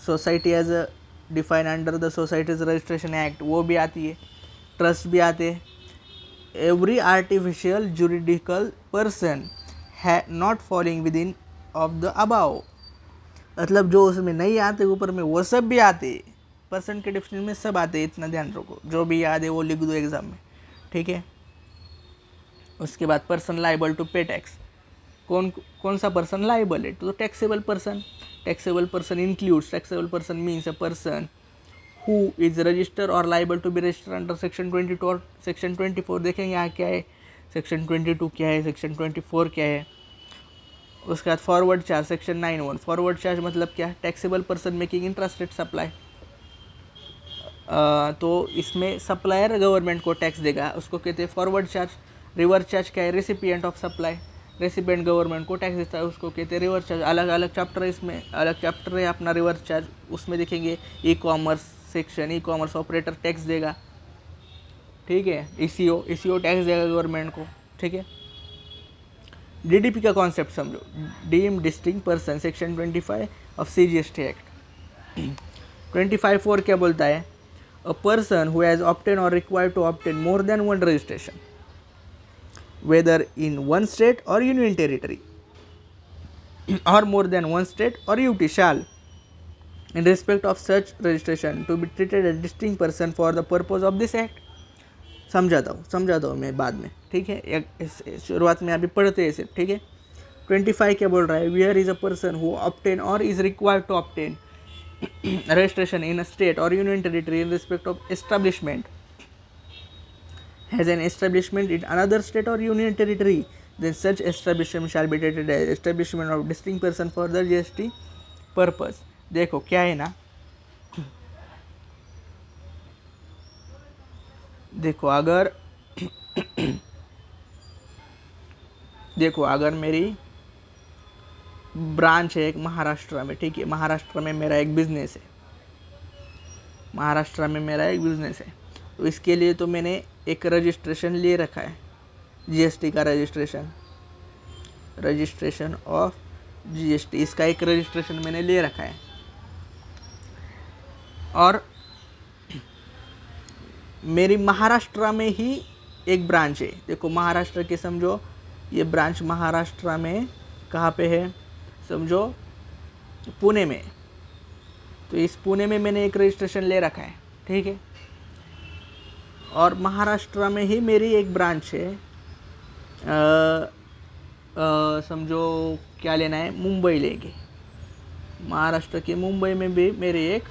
society as a define under the societies registration act, वो भी आती है, ट्रस्ट भी आते हैं। एवरी आर्टिफिशियल जुरिडिकल पर्सन है not falling within of the above, मतलब जो उसमें नहीं आते ऊपर में वो सब भी आते। पर्सन के डिफिनेशन में सब आते, इतना ध्यान रखो, जो भी याद है वो लिख दो एग्जाम में, ठीक है। उसके बाद person liable to pay tax, कौन सा पर्सन लाइबल है? तो taxable person. Taxable person includes, taxable person means a person who is register or liable to be register under section 22 or section 24। देखेंगे यहाँ क्या है, सेक्शन 22 क्या है, सेक्शन 24 क्या है। उसके बाद forward charge, section 91। Forward charge मतलब क्या? Taxable person making interested supply, तो इसमें सप्लायर गवर्नमेंट को टैक्स देगा, उसको कहते हैं फॉरवर्ड चार्ज। रिवर्स चार्ज क्या है? Recipient of supply, recipient government को टैक्स देता है, उसको कहते हैं रिवर्स चार्ज। अलग अलग चैप्टर है, इसमें अलग चैप्टर है अपना रिवर्स चार्ज, उसमें देखेंगे। E commerce section, e commerce operator tax देगा, ठीक है। ECO टैक्स देगा गवर्नमेंट को, ठीक है। DDP का कॉन्सेप्ट समझो, deem distinct person, section 25 of CGST act. 25(4) क्या बोलता है, a person who has obtain or required to obtain more than one registration whether in one state or union territory or more than one state or UT shall in respect of such registration to be treated as distinct person for the purpose of this act। समझाता हूँ मैं बाद में, ठीक है, शुरुआत में अभी पढ़ते हैं सिर्फ, ठीक है। 25 क्या बोल रहा है, where is a person who obtain or is required to obtain registration in a state or union territory in respect of establishment has an establishment in another state or union territory, then such establishment shall be treated as establishment of distinct person for the GST purpose। देखो क्या है ना, देखो अगर देखो अगर मेरी branch है एक महाराष्ट्र में, ठीक है, महाराष्ट्र में मेरा एक बिजनेस है, महाराष्ट्र में मेरा एक बिजनेस है, तो इसके लिए तो मैंने एक रजिस्ट्रेशन ले रखा है, जीएसटी का रजिस्ट्रेशन ऑफ जीएसटी, इसका एक रजिस्ट्रेशन मैंने ले रखा है। और मेरी महाराष्ट्र में ही एक ब्रांच है, देखो महाराष्ट्र के, समझो ये ब्रांच महाराष्ट्र में कहाँ पे है, समझो पुणे में, तो इस पुणे में मैंने एक रजिस्ट्रेशन ले रखा है, ठीक है। और महाराष्ट्र में ही मेरी एक ब्रांच है, समझो क्या लेना है, मुंबई लेंगे, महाराष्ट्र के मुंबई में भी मेरी एक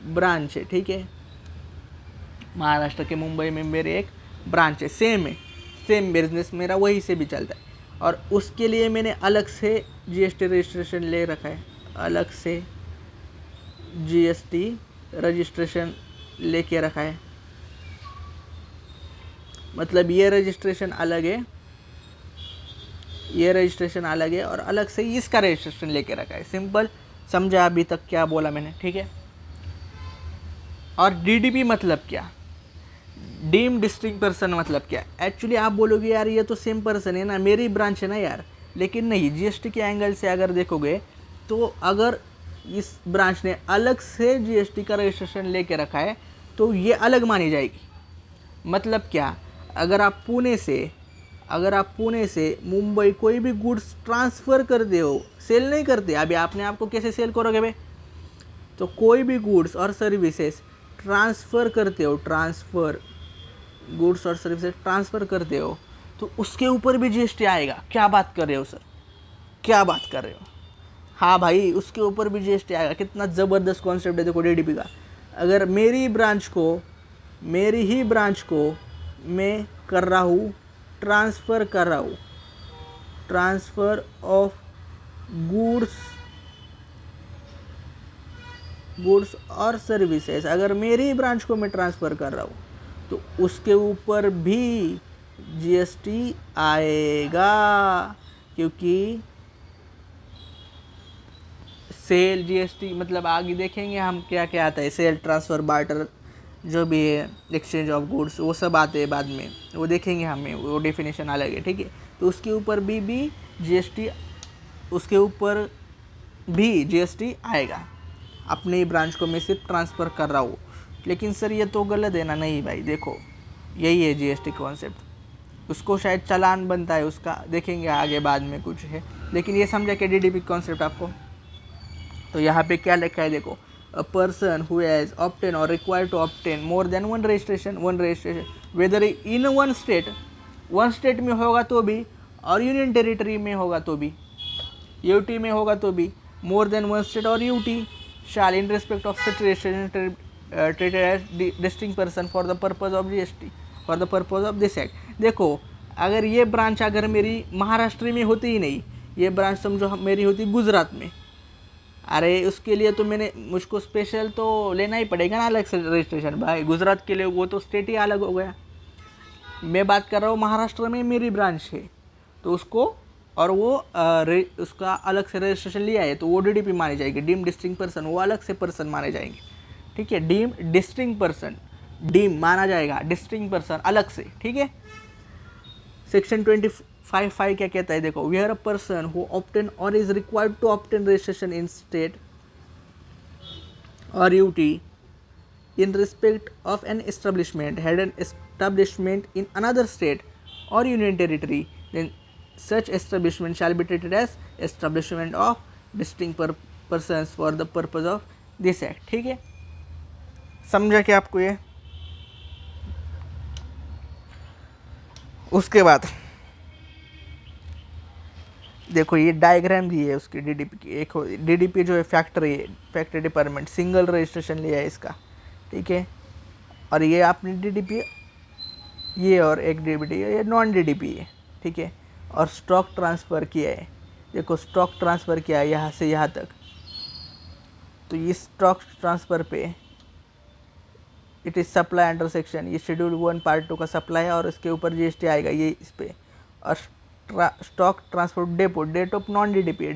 ब्रांच है, ठीक है, महाराष्ट्र के मुंबई में मेरी एक ब्रांच है, सेम बिजनेस मेरा वहीं से भी चलता है, और उसके लिए मैंने अलग से जीएसटी रजिस्ट्रेशन ले रखा है, अलग से जीएसटी रजिस्ट्रेशन लेके रखा है, मतलब ये रजिस्ट्रेशन अलग है, ये रजिस्ट्रेशन अलग है, और अलग से इसका रजिस्ट्रेशन लेके रखा है। सिंपल समझा अभी तक क्या बोला मैंने, ठीक है। और डीडीपी मतलब क्या, डीम डिस्ट्रिक्ट पर्सन मतलब क्या, एक्चुअली आप बोलोगे यार ये तो सेम पर्सन है ना, मेरी ब्रांच है ना यार, लेकिन नहीं, जीएसटी के एंगल से अगर देखोगे तो अगर इस ब्रांच ने अलग से जीएसटी का रजिस्ट्रेशन लेके रखा है तो ये अलग मानी जाएगी। मतलब क्या, अगर आप पुणे से मुंबई कोई भी गुड्स ट्रांसफ़र करते हो, सेल नहीं करते, अभी आपने आपको कैसे सेल करोगे भाई, तो कोई भी गुड्स और सर्विसेज ट्रांसफ़र करते हो, गुड्स और सर्विसेज ट्रांसफ़र करते हो, तो उसके ऊपर भी जीएसटी आएगा। क्या बात कर रहे हो सर, क्या बात कर रहे हो, हाँ भाई उसके ऊपर भी जीएसटी आएगा। कितना ज़बरदस्त कॉन्सेप्ट है देखो डीडीपी का। अगर मेरी ही ब्रांच को मैं कर रहा हूँ, ट्रांसफ़र ऑफ गुड्स और सर्विसेज, अगर मेरी ब्रांच को मैं ट्रांसफ़र कर रहा हूँ तो उसके ऊपर भी जीएसटी आएगा, क्योंकि सेल जीएसटी मतलब आगे देखेंगे हम क्या क्या आता है, सेल, ट्रांसफ़र, बार्टर, जो भी है, एक्सचेंज ऑफ गुड्स, वो सब आते हैं बाद में, वो देखेंगे हमें, वो डेफिनेशन अलग है, ठीक है। तो उसके ऊपर भी जीएसटी, उसके ऊपर भी जीएसटी आएगा। अपनी ब्रांच को मैं सिर्फ ट्रांसफ़र कर रहा हूँ, लेकिन सर ये तो गलत है ना, नहीं भाई देखो यही है जीएसटी कॉन्सेप्ट, उसको शायद चालान बनता है उसका, देखेंगे आगे बाद में कुछ है, लेकिन ये समझा कि डीडीपी कॉन्सेप्ट आपको। तो यहाँ पे क्या लिखा है देखो, a person who has obtain or required to obtain more than one registration whether in one state में होगा तो भी, और यूनियन टेरिटरी में होगा तो भी, यूटी में होगा तो भी, मोर देन वन स्टेट और UT shall in respect of such registration treated as distinct person for the purpose of GST for the purpose of this act। देखो अगर ये ब्रांच अगर मेरी महाराष्ट्र में होती ही नहीं, ये ब्रांच समझो मेरी होती गुजरात में, अरे उसके लिए तो मुझको स्पेशल तो लेना ही पड़ेगा ना अलग से रजिस्ट्रेशन भाई, गुजरात के लिए वो तो स्टेट ही अलग हो गया। मैं बात कर रहा हूँ महाराष्ट्र में मेरी ब्रांच है तो उसको, और वो उसका अलग से रजिस्ट्रेशन लिया है तो वो डीडीपी मानी जाएगी, डीम डिस्टिंक्ट पर्सन, वो अलग से पर्सन माने जाएंगे, ठीक है। डीम डिस्टिंक्ट पर्सन, डीम माना जाएगा, डिस्टिंक्ट पर्सन अलग से, ठीक है। सेक्शन 25(5) क्या कहता है देखो, where a person who obtain or is required to obtain registration in state or UT in respect of an establishment had an establishment in another state or union territory, then such establishment shall be treated as establishment of distinct persons for the purpose of this act. ठीक है, समझा क्या आपको ये? उसके बाद देखो ये डायग्राम दी है उसकी डीडीपी की। एक डीडीपी जो है फैक्ट्री डिपार्टमेंट सिंगल रजिस्ट्रेशन लिया है इसका, ठीक है। और ये आपने डीडीपी, ये और एक डीबीटी ये नॉन डीडीपी है, ठीक है। और स्टॉक ट्रांसफ़र किया है, देखो स्टॉक ट्रांसफ़र किया है यहाँ से यहाँ तक, तो ये स्टॉक ट्रांसफ़र पे it is supply under section, ये शेड्यूल 1 पार्ट 2 का सप्लाई है और इसके ऊपर जीएसटी आएगा ये इस पे। और stock transport date of non DDP,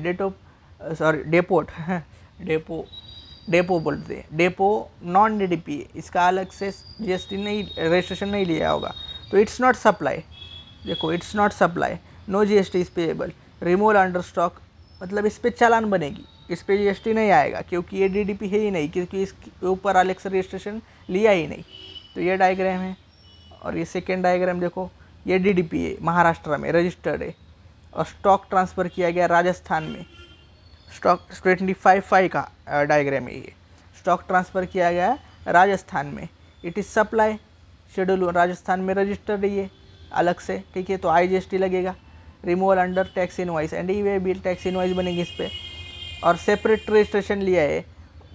depot बोलते हैं, डेपो नॉन डीडीपी, इसका अलग से जीएसटी नहीं, रजिस्ट्रेशन नहीं लिया होगा, तो इट्स नॉट सप्लाई। देखो it's not supply, no GST is payable. Removal under stock मतलब इस पर चालान बनेगी, इस पर जीएसटी नहीं आएगा क्योंकि ये डीडीपी है ही नहीं, क्योंकि इसके ऊपर अलग से रजिस्ट्रेशन लिया ही नहीं। तो ये डायग्राम है। और ये सेकेंड डायग्राम देखो, ये डीडीपी है, महाराष्ट्र में रजिस्टर्ड है और स्टॉक ट्रांसफ़र किया गया राजस्थान में। स्टॉक 25/5 का डायग्राम है ये, स्टॉक ट्रांसफ़र किया गया राजस्थान में, it is supply, schedule Rajasthan में रजिस्टर्ड है ये अलग से, ठीक है। तो आईजीएसटी लगेगा। Removal under tax invoice and E way bill, tax invoice बनेगी इस पर। और सेपरेट रजिस्ट्रेशन लिया है,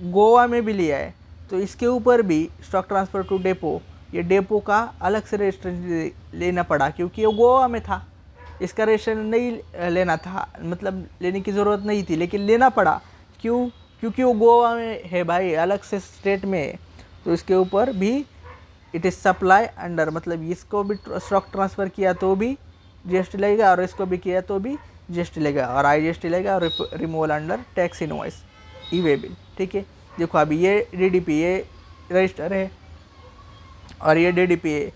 गोवा में भी लिया है, तो इसके ऊपर भी स्टॉक ट्रांसफ़र टू डेपो, ये डेपो का अलग से रजिस्ट्रेशन लेना पड़ा क्योंकि वो गोवा में था, इसका रजिस्ट्रेशन नहीं लेना था, मतलब लेने की ज़रूरत नहीं थी, लेकिन लेना पड़ा। क्यों? क्योंकि वो गोवा में है भाई, अलग से स्टेट में है, तो इसके ऊपर भी इट इज़ सप्लाई अंडर, मतलब इसको भी स्टॉक ट्रांसफ़र किया तो भी जीएसटी लगेगा और इसको भी किया तो भी जीएसटी लगेगा और आईजीएसटी लगेगा। और रिमूवल अंडर टैक्स इनवॉइस, ई वे बिल, ठीक है। देखो अभी ये डीडीपी ये रजिस्टर है और ये डीडीपी है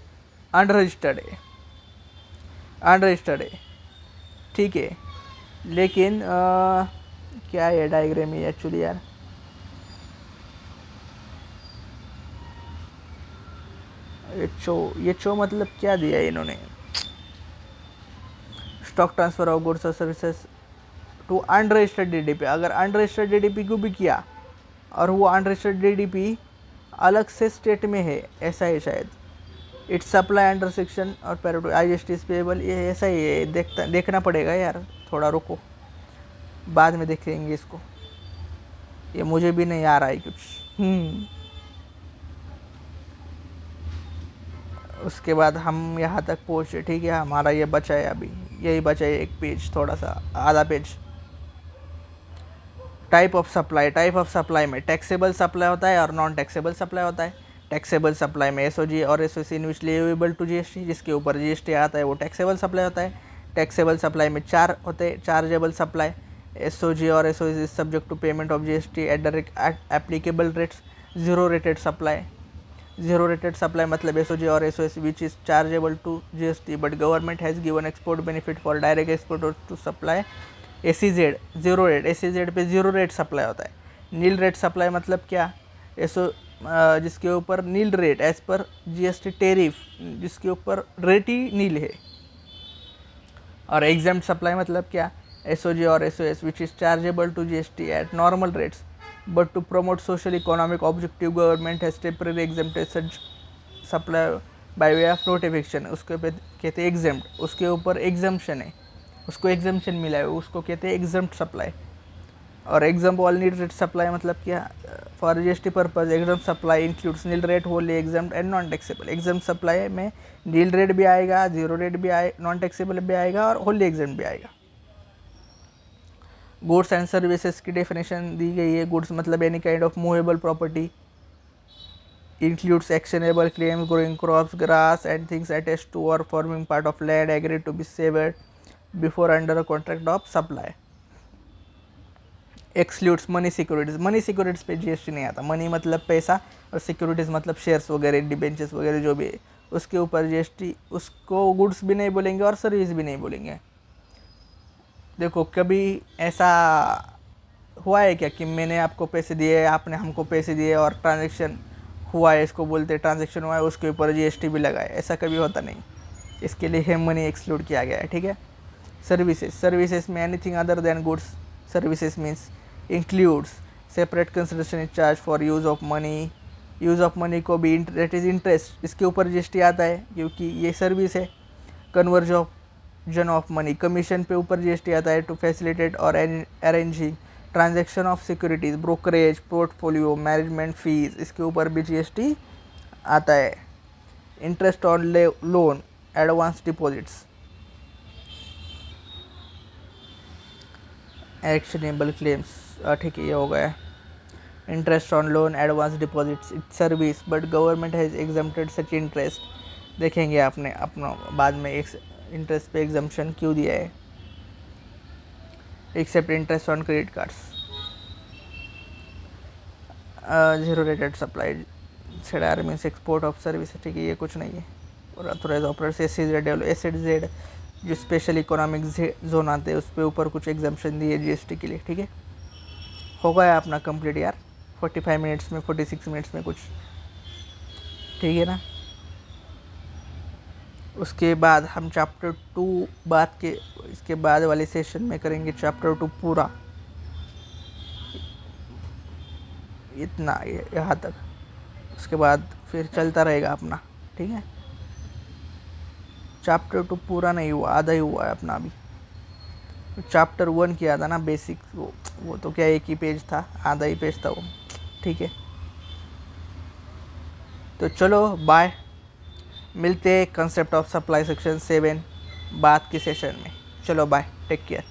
अनरजिस्टर्ड है, ठीक है। लेकिन क्या है डायग्राम है एक्चुअली यार, ये चो मतलब क्या दिया है इन्होंने, स्टॉक ट्रांसफ़र ऑफ गुड्स और सर्विसेज टू अनरजिस्टर्ड डीडीपी। अगर अनरजिस्टर्ड डीडीपी को भी किया और वो अनरजिस्टर्ड डीडीपी अलग से स्टेट में है, ऐसा है शायद, इट्स सप्लाई अंडर सेक्शन और पैराटो आईजीएसटी इज पेएबल, ये ऐसा ही है। देखना पड़ेगा यार, थोड़ा रुको, बाद में देखेंगे इसको, ये मुझे भी नहीं आ रहा है कुछ। उसके बाद हम यहाँ तक पहुँचे, ठीक है। हमारा ये बचा है, अभी यही बचा है एक पेज, थोड़ा सा आधा पेज। टाइप ऑफ सप्लाई में टैक्सेबल सप्लाई होता है और नॉन टैक्सेबल सप्लाई होता है। टैक्सेबल सप्लाई में एसओजी और SOC in which leviable to GST, जिसके ऊपर जीएसटी आता है वो टैक्सेबल सप्लाई होता है। टैक्सेबल सप्लाई में 4 होते हैं, चार्जेबल सप्लाई, एसओजी और SOC is subject to payment of GST at the applicable rates. Zero rated supply मतलब एसओजी और SOS which is chargeable to GST but government has given export benefit for direct export to supply. SEZ zero rate, SEZ पे zero rate supply होता है। Nil rate supply मतलब क्या, जिसके ऊपर nil rate as per GST tariff, जिसके ऊपर rate ही नील है। और एग्जाम्प्ट सप्लाई मतलब क्या, एसओजी और SOS which is chargeable to GST at normal rates but to promote social economic objective government has temporary exempted such supply by way of notification, उसके पे कहते हैं एग्जाम्प्ट, उसके ऊपर एग्जाम्पशन है, उसको एग्जाम्पशन मिला है, उसको कहते हैं एग्जाम्प्ट सप्लाई। और exemp all nil rate supply मतलब क्या, for GST purpose exempt supply includes nil rate, wholly exempt and non taxable. Exempt supply में नील रेट भी आएगा, जीरो रेट भी आए, नॉन टैक्सेबल भी आएगा और होली एग्जाम्प्ट भी आएगा। गुड्स एंड सर्विसेज की डेफिनेशन दी गई है। गुड्स मतलब any kind of movable property, includes actionable claims, growing crops, grass and things attached to or forming part of land agreed to be severed before under a contract of supply. Excludes money securities पे GST नहीं आता। Money मतलब पैसा और securities मतलब shares वगैरह, debentures वगैरह जो भी है, उसके ऊपर जीएसटी, उसको गुड्स भी नहीं बोलेंगे और सर्विस भी नहीं बोलेंगे। देखो कभी ऐसा हुआ है क्या कि मैंने आपको पैसे दिए, आपने हमको पैसे दिए और ट्रांजैक्शन हुआ है, इसको बोलते हैं ट्रांजैक्शन हुआ है, उसके ऊपर जीएसटी भी लगा है, ऐसा कभी होता नहीं। इसके लिए है मनी एक्सक्लूड किया गया है, ठीक है। सर्विसेज में anything other than goods. Services means includes separate consideration charge for use of money. Use of money को भी दैट इज़ इंटरेस्ट, इसके ऊपर जीएसटी आता है क्योंकि ये सर्विस है। कन्वर्जन ऑफ मनी, कमीशन पे ऊपर जीएसटी आता है टू फैसिलिटेट और arranging transaction of securities, brokerage, portfolio management fees, इसके ऊपर भी जीएसटी आता है। Interest on loan, advance deposits, actionable claims, ठीक है ये हो गया। Interest on loan, advance deposits, it's service but government has exempted such interest. देखेंगे आपने अपना बाद में एक इंटरेस्ट पे एग्जम्पशन क्यों दिया है। Except interest on credit cards, zero rated supply, सेडार मीन्स एक्सपोर्ट ऑफ सर्विस, ठीक है ये कुछ नहीं है। और अथोराइज ऑपरेटर्स एसएड जो स्पेशल इकोनॉमिक जोन आते हैं उस पर ऊपर कुछ एग्जाम्पशन दिए जीएसटी के लिए, ठीक है। हो गया अपना कंप्लीट यार, 45 मिनट्स में, 46 मिनट्स में कुछ, ठीक है ना। उसके बाद हम चैप्टर 2 बात के इसके बाद वाले सेशन में करेंगे चैप्टर 2 पूरा, इतना यहाँ तक। उसके बाद फिर चलता रहेगा अपना, ठीक है। चैप्टर 2 पूरा नहीं हुआ, आधा ही हुआ है अपना अभी। चैप्टर 1 किया था ना बेसिक, वो तो क्या एक ही पेज था, आधा ही पेज था वो, ठीक है। तो चलो बाय, मिलते हैं कंसेप्ट ऑफ सप्लाई सेक्शन 7 बाद के सेशन में। चलो बाय, टेक केयर।